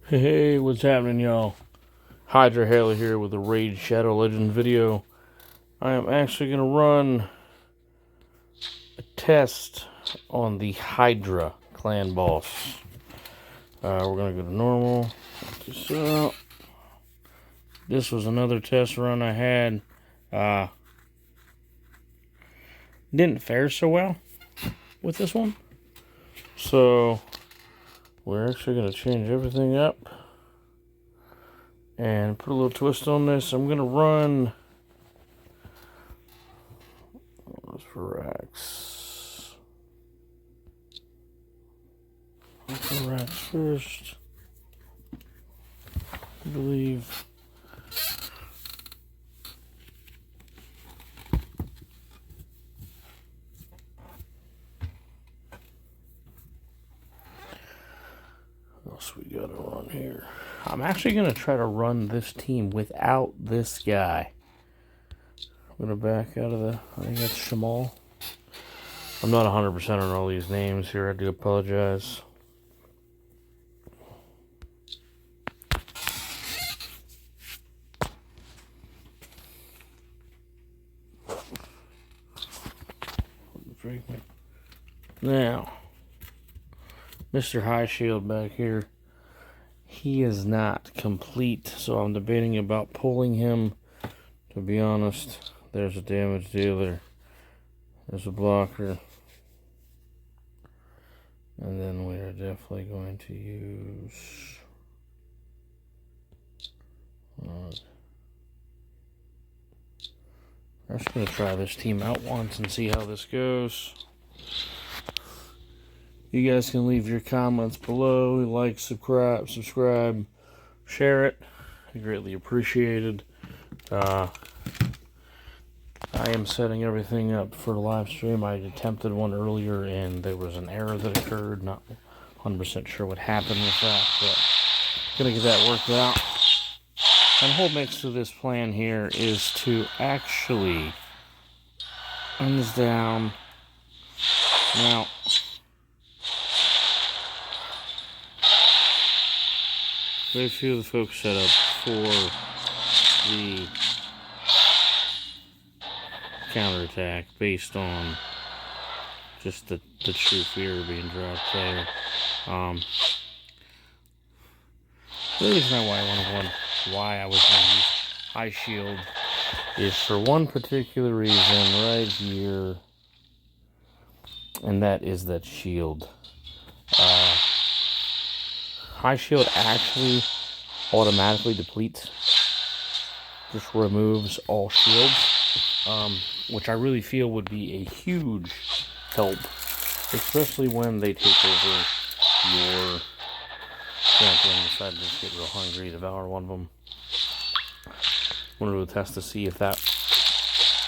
Hey, what's happening, y'all? Hydra here with a Raid Shadow Legend video. I am actually going to run a test on the Hydra clan boss. We're going to go to normal. This was another test run I had. Didn't fare so well with this one. So, we're actually going to change everything up and put a little twist on this. I'm going to run Racks first, I believe. What else we gotta run here? I'm actually gonna try to run this team without this guy. I'm gonna back out of the, I think that's Shamal. I'm not 100% on all these names here, I do apologize. Now, Mr. High Shield back here, he is not complete, so I'm debating about pulling him. To be honest, there's a damage dealer, there's a blocker, and then we are definitely going to use I'm just going to try this team out once and see how this goes. You guys can leave your comments below, like, subscribe, share it. I greatly appreciated. I am setting everything up for the live stream. I attempted one earlier and there was an error that occurred. Not 100% sure what happened with that, but gonna get that worked out. And the whole mix of this plan here is to actually run this down. Now, very few of the folks set up for the counterattack based on just the true fear of being dropped there. The reason why I was going to use High Shield is for one particular reason right here, and that is that shield. High Shield actually automatically depletes, just removes all shields, which I really feel would be a huge help, especially when they take over your champion. Decided to just get real hungry, devour one of them. Wanted to test to see if that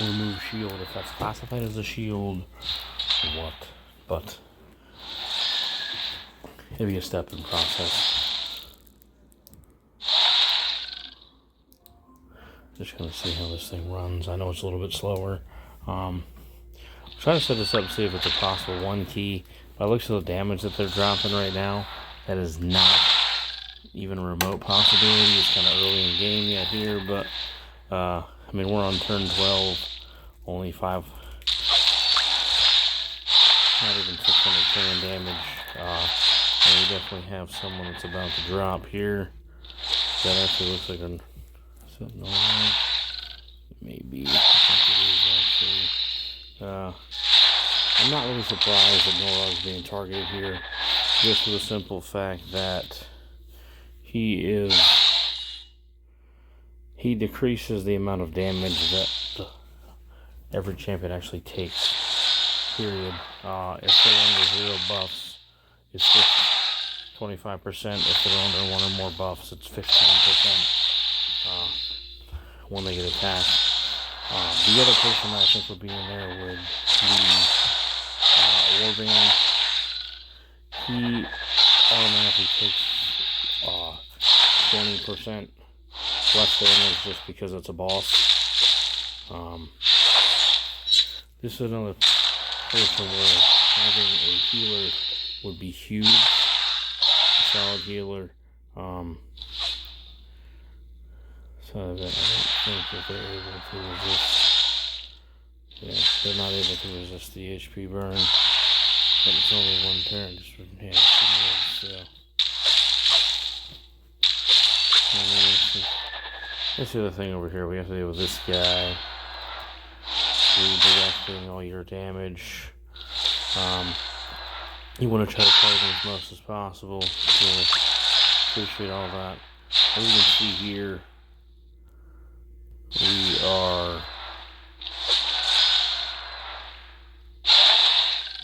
removes shield, if that's classified as a shield or what, but it'll be a step in process. Just gonna see how this thing runs. I know it's a little bit slower. I'm trying to set this up to see if it's a possible one key. By the looks of the damage that they're dropping right now, that is not even a remote possibility. It's kind of early in game yet here, but I mean, we're on turn 12, only 5, not even 600 damage. And we definitely have someone that's about to drop here. That actually looks like a, is that normal? Maybe. I think it is actually. I'm not really surprised that Norog is being targeted here, just for the simple fact that he decreases the amount of damage that every champion actually takes, period. If they're under 0 buffs, it's just 25%. If they're under 1 or more buffs, it's 15% when they get attacked. The other person that I think would be in there would be Warband. He automatically takes 20% less damage just because it's a boss. This is another person where having a healer would be huge. A solid healer So I don't think that they're able to resist. Yeah, they're not able to resist the HP burn. But it's only one turn. Just for, yeah, 2 moves, so. That's the other thing over here. We have to deal with this guy. Redirecting all your damage. You want to try to play them as much as possible. So appreciate all that. As you can see here, we are.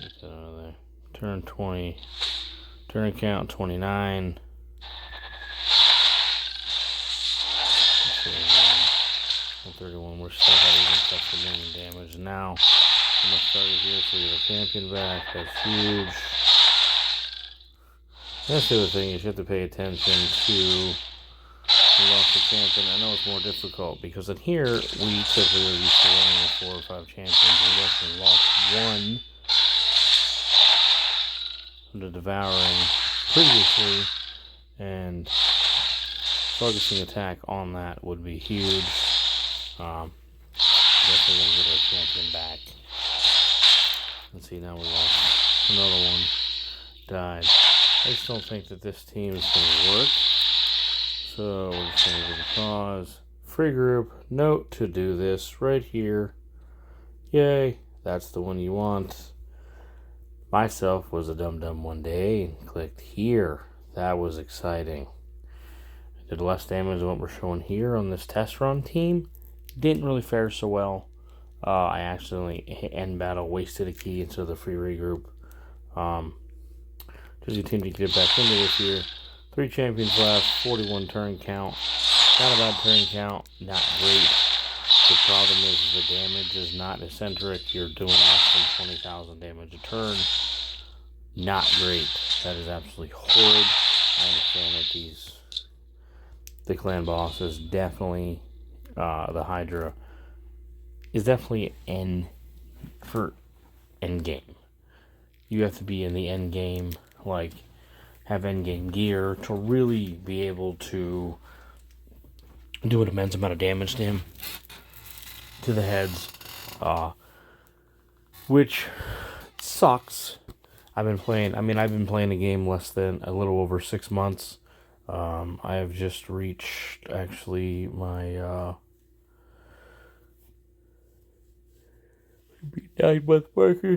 Get that out of there. Turn 20. Turn count 29. 31. We're still haven't even touched the million damage. Now I'm gonna start it here so we have a champion back. That's huge. That's the other thing is you have to pay attention to we lost the champion. I know it's more difficult because in here we typically are used to running with 4 or 5 champions. We definitely lost one from the devouring previously, and focusing attack on that would be huge. Definitely gonna get our champion back. Let's see, now we lost another one. Died. I just don't think that this team is gonna work. So we're just gonna give a pause. Free group, note to do this right here. Yay, that's the one you want. Myself was a dum-dum one day and clicked here. That was exciting. I did less damage than what we're showing here on this test run team. Didn't really fare so well. I accidentally end battle, wasted a key into the free regroup. Just continue to get back into this here. 3 champions left, 41 turn count. Not a bad turn count, not great. The problem is the damage is not eccentric. You're doing less than 20,000 damage a turn. Not great. That is absolutely horrid. I understand that the clan boss is definitely the Hydra is definitely for end game. You have to be in the end game, like have end game gear to really be able to do an immense amount of damage to him, to the heads, which sucks. I've been playing the game less than a little over 6 months. I have just reached actually my 9-month marker.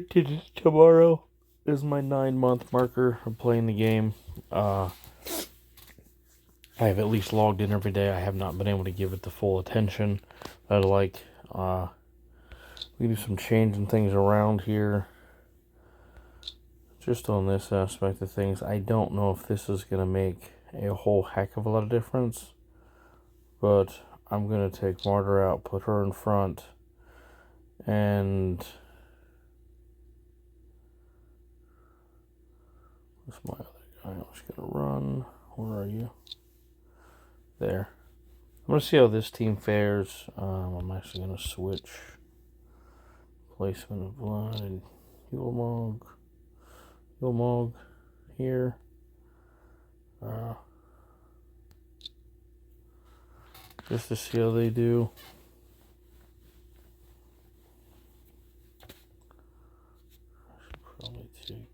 Tomorrow is my 9-month marker of playing the game. I have at least logged in every day. I have not been able to give it the full attention that I'd like. We do some changing things around here. Just on this aspect of things, I don't know if this is going to make a whole heck of a lot of difference. But I'm going to take Martyr out, put her in front, and where's my other guy? I'm just going to run. Where are you? There. I'm going to see how this team fares. I'm actually going to switch placement of blood. Yulmog here. Just to see how they do. I should probably take.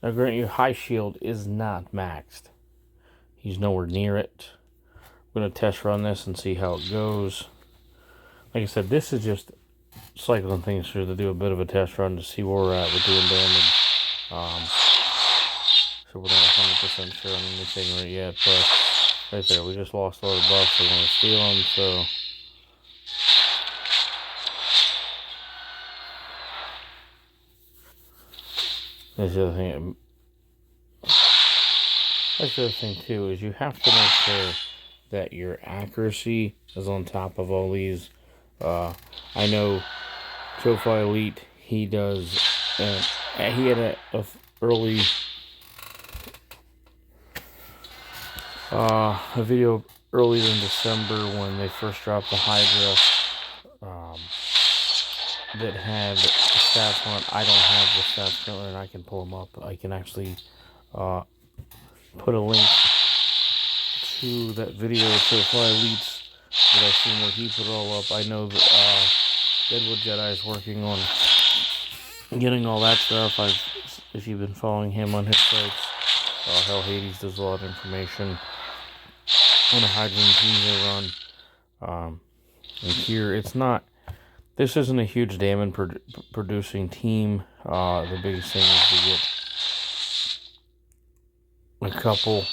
Now, grant you, High Shield is not maxed. He's nowhere near it. I'm going to test run this and see how it goes. Like I said, this is just cycling things through to do a bit of a test run to see where we're at with doing damage. So we're not 100% sure on anything right yet, but right there, we just lost all the buffs. We're going to steal them, so. That's the other thing too, is you have to make sure that your accuracy is on top of all these. I know Trophy Elite, he does, he had a early a video earlier in December when they first dropped the Hydra. that had the stats on it. I don't have the stats currently, and I can pull them up. I can actually put a link to that video to Fly Elites that I've seen where he put it all up. I know that Deadwood Jedi is working on getting all that stuff. If you've been following him on his sites, Hell Hades does a lot of information on the Hydra team they run. And here, this isn't a huge damage producing team. The biggest thing is to get a couple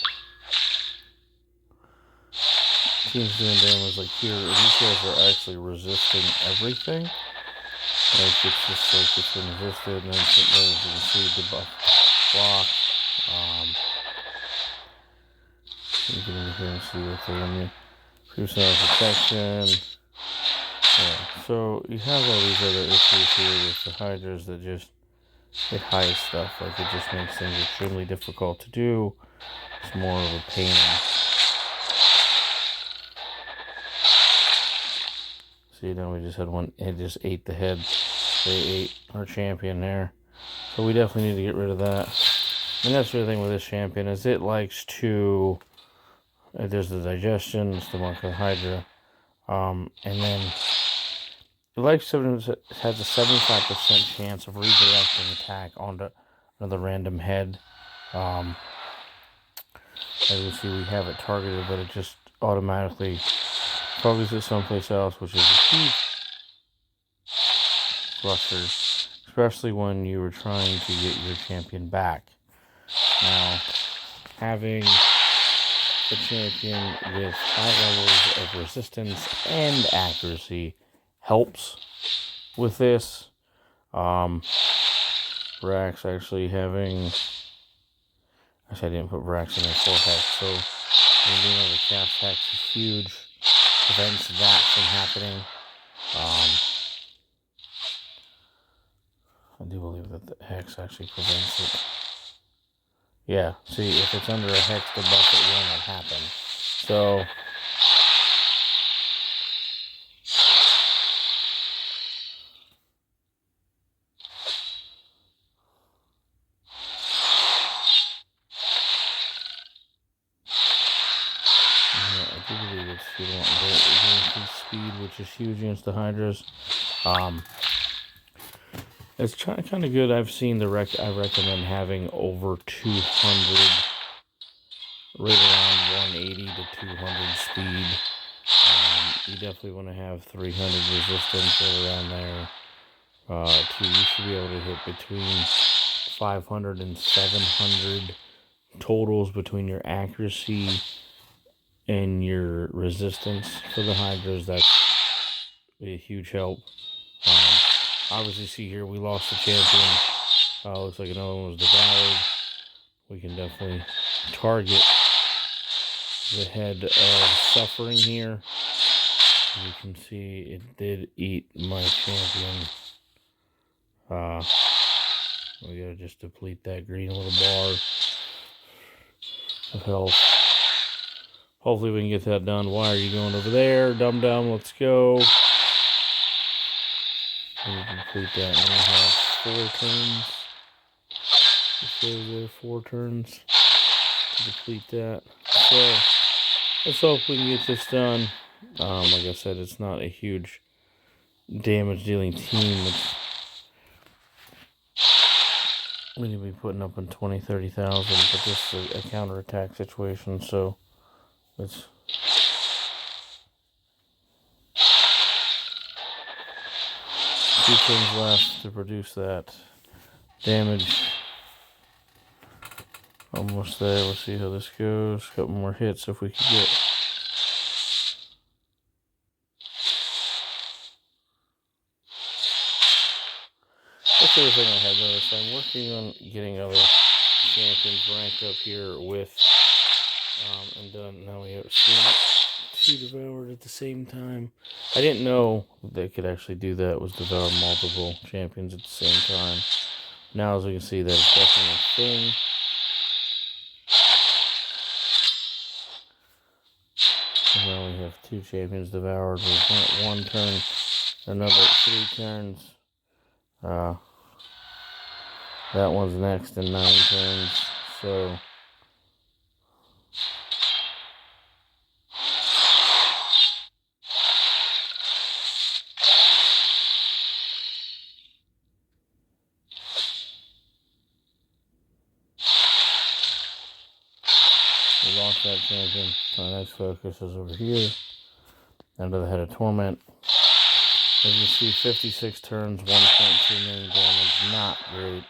teams doing damage. Like here, these guys are actually resisting everything. Like it's just like it's been resisted, and then as you can see the block. You can look here and see what they're in here. Personal protection. Yeah, so you have all these other issues here with the Hydras that just it hides stuff. Like it just makes things extremely difficult to do. It's more of a pain. See, now we just had one. It just ate the head. They ate our champion there. So we definitely need to get rid of that. And that's the other thing with this champion is it likes to. There's the digestion. It's the mark of the Hydra. And then it likes to has a 75% chance of redirecting attack onto another random head. As you see, we have it targeted, but it just automatically targets it someplace else, which is a huge cluster, especially when you were trying to get your champion back. Now, having a champion with high levels of resistance and accuracy helps with this. Brax actually having. Actually, I didn't put Brax in there for hex, so being able to cast hex is huge. Prevents that from happening. I do believe that the hex actually prevents it. Yeah, see, if it's under a hex debuff, it will not happen. So, I do believe it's you don't increase speed, which is huge against the Hydras. It's kind of good. I've seen I recommend having over 200, right around 180 to 200 speed. You definitely want to have 300 resistance right around there. You should be able to hit between 500 and 700 totals between your accuracy and your resistance for the Hydras. That's a huge help. Obviously, see here, we lost the champion. Looks like another one was devoured. We can definitely target the head of suffering here. As you can see, it did eat my champion. We gotta just deplete that green little bar of health. Hopefully we can get that done. Why are you going over there? Dum-dum, let's go. We can complete that. And we have 4 turns. So there, 4 turns to deplete that. So let's hope we can get this done. Like I said, it's not a huge damage dealing team. We need to be putting up in 20, 30,000, but this is a counterattack situation, so it's 2 turns left to produce that damage. Almost there. We'll see how this goes. A couple more hits if we can get. That's the other thing I had noticed. I'm working on getting other champions ranked up here with and done. Now we have 2 devoured at the same time. I didn't know they could actually do that. Was devour multiple champions at the same time. Now, as we can see, that is definitely a thing. And now we have 2 champions devoured with 1 turn, another 3 turns. That one's next in 9 turns. So we lost that champion. Our next focus is over here. Under the Head of Torment. As you see, 56 turns, 1.2 million damage. Not great.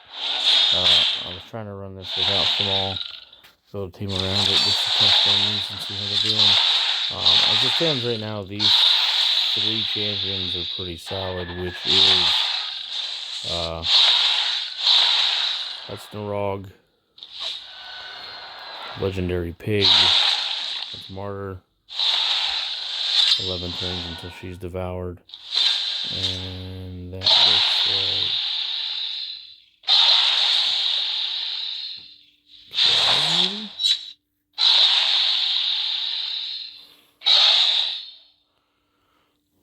I was trying to run this without Small. Build a team around it just to test on these and see how they're doing. As it stands right now, these 3 champions are pretty solid, which is that's Narog, Legendary Pig, that's Martyr, 11 turns until she's devoured, and that looks like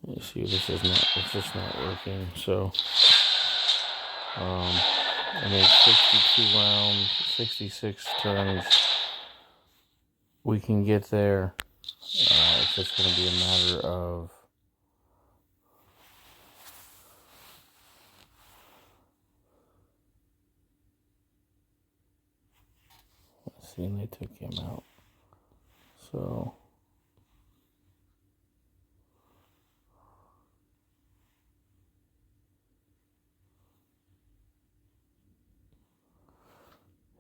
let's see, it's just not working, so I made 62 rounds, 66 turns. We can get there. It's just going to be a matter of let's see, and they took him out. So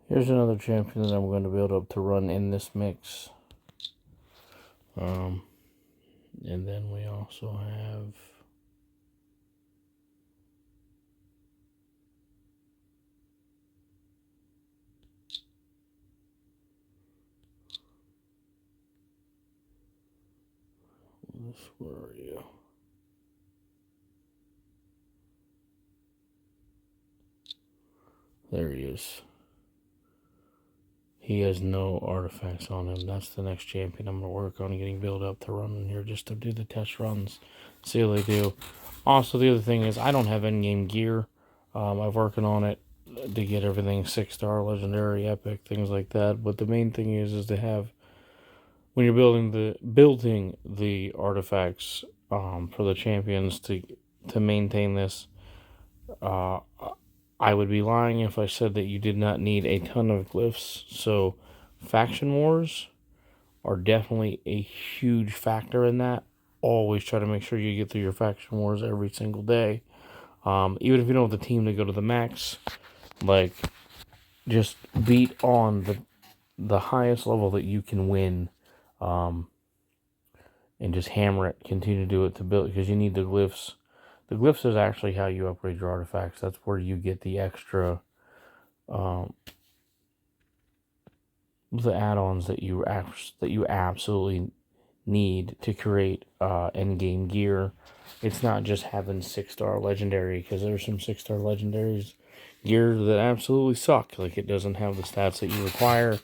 here's another champion that I'm going to build up to run in this mix. And then we also have this. Where are you? There he is. He has no artifacts on him. That's the next champion I'm going to work on getting built up to run in here just to do the test runs. See how they do. Also, the other thing is I don't have in-game gear. I'm working on it to get everything 6-star, legendary, epic, things like that. But the main thing is to have, when you're building the artifacts for the champions to maintain this, I would be lying if I said that you did not need a ton of glyphs. So faction wars are definitely a huge factor in that. Always try to make sure you get through your faction wars every single day. Even if you don't have the team to go to the max, like, just beat on the highest level that you can win, and just hammer it. Continue to do it to build, because you need the glyphs. The glyphs is actually how you upgrade your artifacts. That's where you get the extra, the add-ons that you absolutely need to create end-game gear. It's not just having 6-star legendary, because there's some 6-star legendaries gear that absolutely suck. Like, it doesn't have the stats that you require.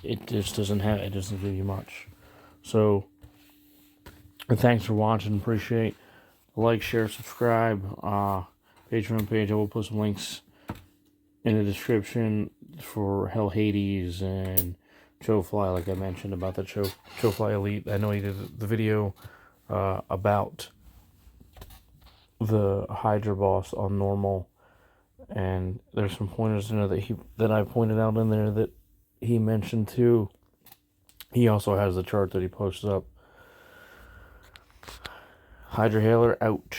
It just doesn't give you much. So, thanks for watching. Appreciate. Like, share, subscribe. Patreon page. I will put some links in the description for Hell Hades and Chofly, like I mentioned about the Chofly Elite. I know he did the video about the Hydra boss on normal, and there's some pointers in there that I pointed out in there that he mentioned too. He also has the chart that he posts up. Hydra Hailer out.